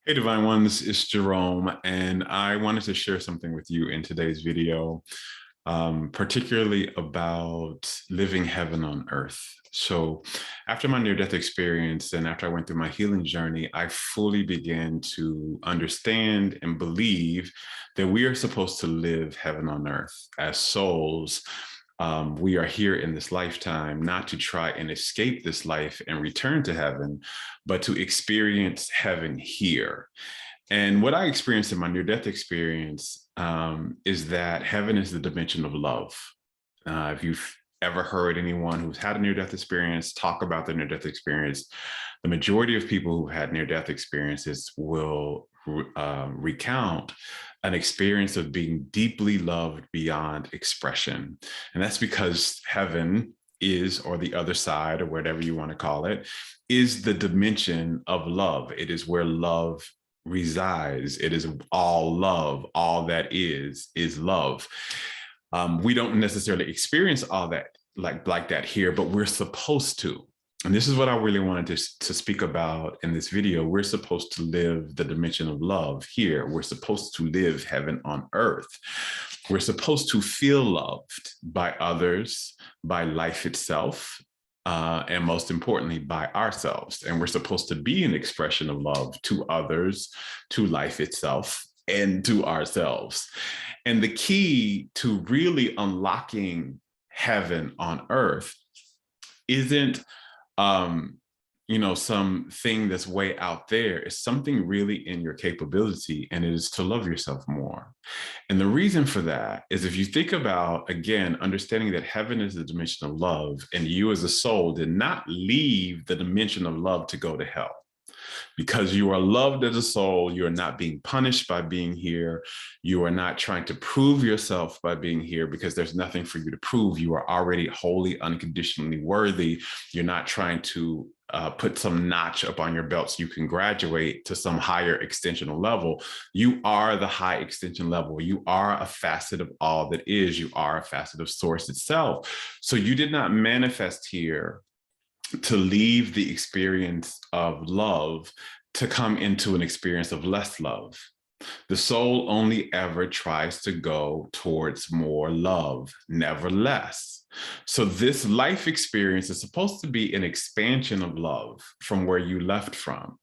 Hey, Divine Ones, it's Jerome, and I wanted to share something with you in today's video, particularly about living heaven on earth. So after my near-death experience and after I went through my healing journey, I fully began to understand and believe that we are supposed to live heaven on earth as souls. We are here in this lifetime not to try and escape this life and return to heaven, but to experience heaven here. And what I experienced in my near-death experience is that heaven is the dimension of love. If you've ever heard anyone who's had a near-death experience talk about their near-death experience, the majority of people who had near-death experiences will recount an experience of being deeply loved beyond expression. And that's because heaven is, or the other side, or whatever you want to call it, is the dimension of love. It is where love resides. It is all love. All that is love. We don't necessarily experience all that like that here, but we're supposed to. And this is what I really wanted to speak about in this video. We're supposed to live the dimension of love here. We're supposed to live heaven on earth. We're supposed to feel loved by others, by life itself, and most importantly, by ourselves. And we're supposed to be an expression of love to others, to life itself, and to ourselves. And the key to really unlocking heaven on earth isn't something that's way out there. Is something really in your capability, and it is to love yourself more. And the reason for that is, if you think about, again, understanding that heaven is the dimension of love, and you as a soul did not leave the dimension of love to go to hell. Because you are loved as a soul, you are not being punished by being here. You are not trying to prove yourself by being here, because there's nothing for you to prove. You are already wholly, unconditionally worthy. You're not trying to put some notch up on your belt so you can graduate to some higher extensional level. You are the high extension level. You are a facet of all that is. You are a facet of source itself. So you did not manifest here to leave the experience of love to come into an experience of less love. The soul only ever tries to go towards more love, never less. So this life experience is supposed to be an expansion of love from where you left from.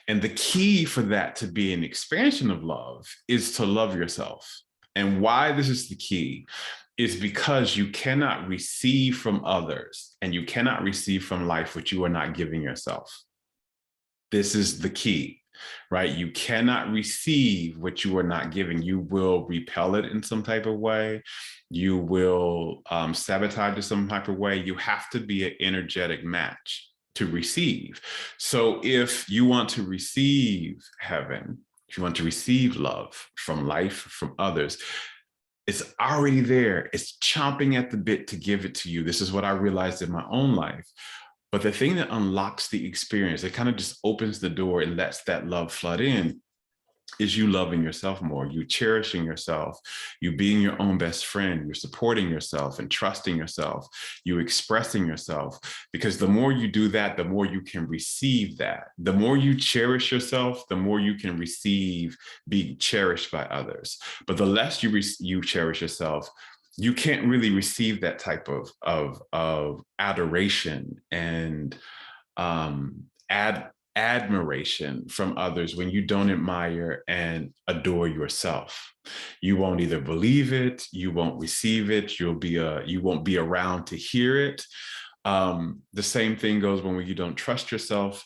And the key for that to be an expansion of love is to love yourself. And why this is the key is because you cannot receive from others and you cannot receive from life what you are not giving yourself. This is the key, right? You cannot receive what you are not giving. You will repel it in some type of way. You will sabotage it some type of way. You have to be an energetic match to receive. So if you want to receive heaven, if you want to receive love from life, from others, it's already there. It's chomping at the bit to give it to you. This is what I realized in my own life. But the thing that unlocks the experience, it kind of just opens the door and lets that love flood in, is you loving yourself more, you cherishing yourself, you being your own best friend, you're supporting yourself and trusting yourself, you expressing yourself. Because the more you do that, the more you can receive that. The more you cherish yourself, the more you can receive being cherished by others. But the less you cherish yourself, you can't really receive that type of adoration and admiration from others when you don't admire and adore yourself. You won't either believe it, you won't receive it, you won't be around to hear it. The same thing goes when you don't trust yourself.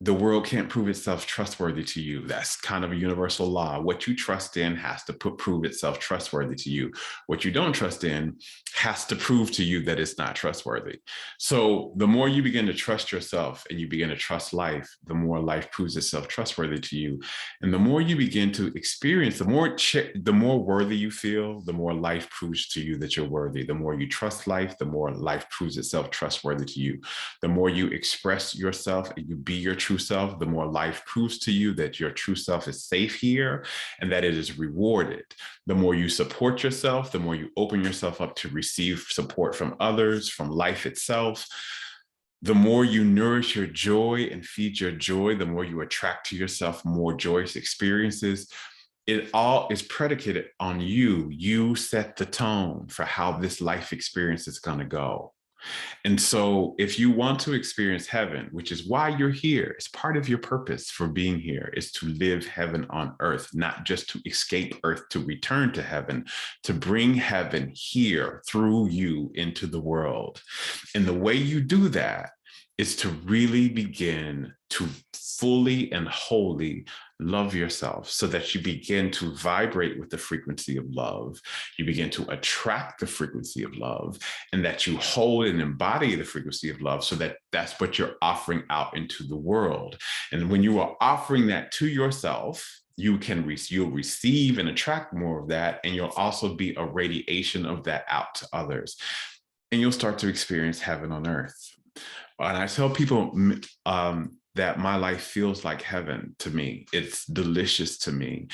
The world can't prove itself trustworthy to you. That's kind of a universal law. What you trust in has to prove itself trustworthy to you. What you don't trust in has to prove to you that it's not trustworthy. So the more you begin to trust yourself and you begin to trust life, the more life proves itself trustworthy to you. And the more you begin to experience, the more worthy you feel, the more life proves to you that you're worthy. The more you trust life, the more life proves itself trustworthy to you. The more you express yourself and you be your true self, the more life proves to you that your true self is safe here and that it is rewarded. The more you support yourself, the more you open yourself up to receive support from others, from life itself, The more you nourish your joy and feed your joy, the more you attract to yourself more joyous experiences. It all is predicated on you. You set the tone for how this life experience is going to go. And so if you want to experience heaven, which is why you're here, it's part of your purpose for being here, is to live heaven on earth, not just to escape earth, to return to heaven, to bring heaven here through you into the world. And the way you do that is to really begin to fully and wholly love yourself, so that you begin to vibrate with the frequency of love. You begin to attract the frequency of love, and that you hold and embody the frequency of love, so that that's what you're offering out into the world. And when you are offering that to yourself, you'll receive and attract more of that, and you'll also be a radiation of that out to others. And you'll start to experience heaven on earth. And I tell people that my life feels like heaven to me. It's delicious to me.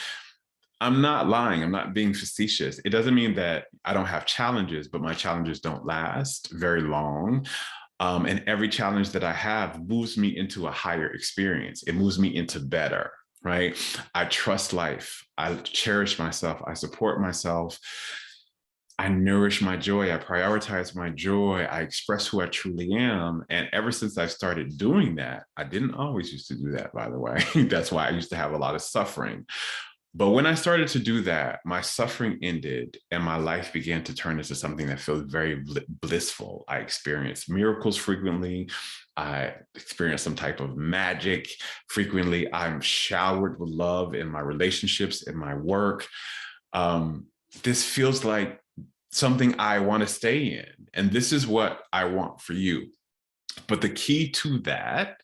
I'm not lying. I'm not being facetious. It doesn't mean that I don't have challenges, but my challenges don't last very long. And every challenge that I have moves me into a higher experience. It moves me into better, right? I trust life. I cherish myself. I support myself. I nourish my joy. I prioritize my joy. I express who I truly am. And ever since I started doing that, I didn't always used to do that, by the way. That's why I used to have a lot of suffering. But when I started to do that, my suffering ended and my life began to turn into something that feels very blissful. I experience miracles frequently. I experience some type of magic frequently. I'm showered with love in my relationships, in my work. This feels like something I want to stay in. And this is what I want for you. But the key to that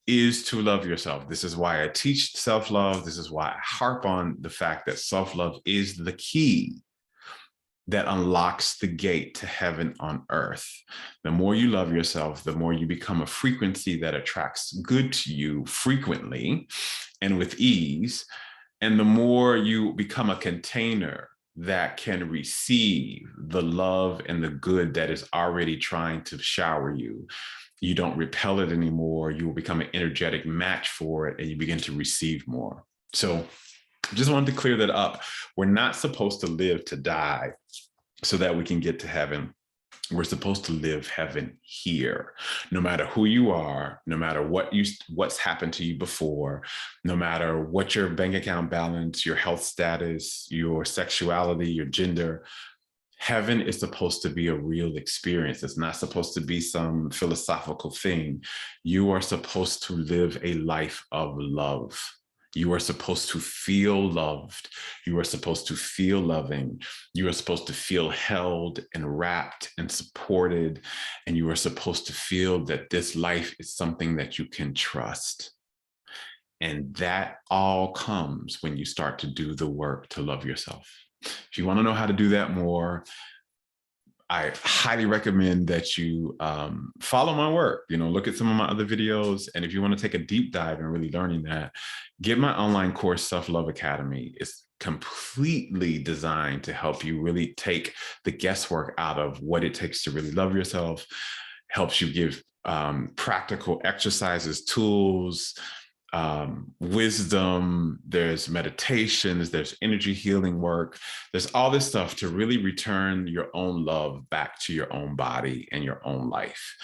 is to love yourself. This is why I teach self-love. This is why I harp on the fact that self-love is the key that unlocks the gate to heaven on earth. The more you love yourself, the more you become a frequency that attracts good to you frequently and with ease. And the more you become a container that can receive the love and the good that is already trying to shower you. You don't repel it anymore. You will become an energetic match for it, and you begin to receive more. So just wanted to clear that up. We're not supposed to live to die so that we can get to heaven. We're supposed to live heaven here, no matter who you are, no matter what's happened to you before, no matter what your bank account balance, your health status, your sexuality, your gender. Heaven is supposed to be a real experience. It's not supposed to be some philosophical thing. You are supposed to live a life of love. You are supposed to feel loved. You are supposed to feel loving. You are supposed to feel held and wrapped and supported. And you are supposed to feel that this life is something that you can trust. And that all comes when you start to do the work to love yourself. If you want to know how to do that more, I highly recommend that you follow my work, look at some of my other videos. And if you want to take a deep dive in really learning that, get my online course, Self-Love Academy. It's completely designed to help you really take the guesswork out of what it takes to really love yourself, helps you give practical exercises, tools, wisdom, there's meditations, there's energy healing work. There's all this stuff to really return your own love back to your own body and your own life.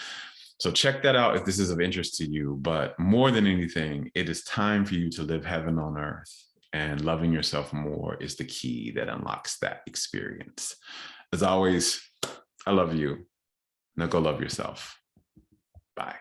So check that out if this is of interest to you. But more than anything, it is time for you to live heaven on earth, and loving yourself more is the key that unlocks that experience. As always, I love you. Now go love yourself. Bye.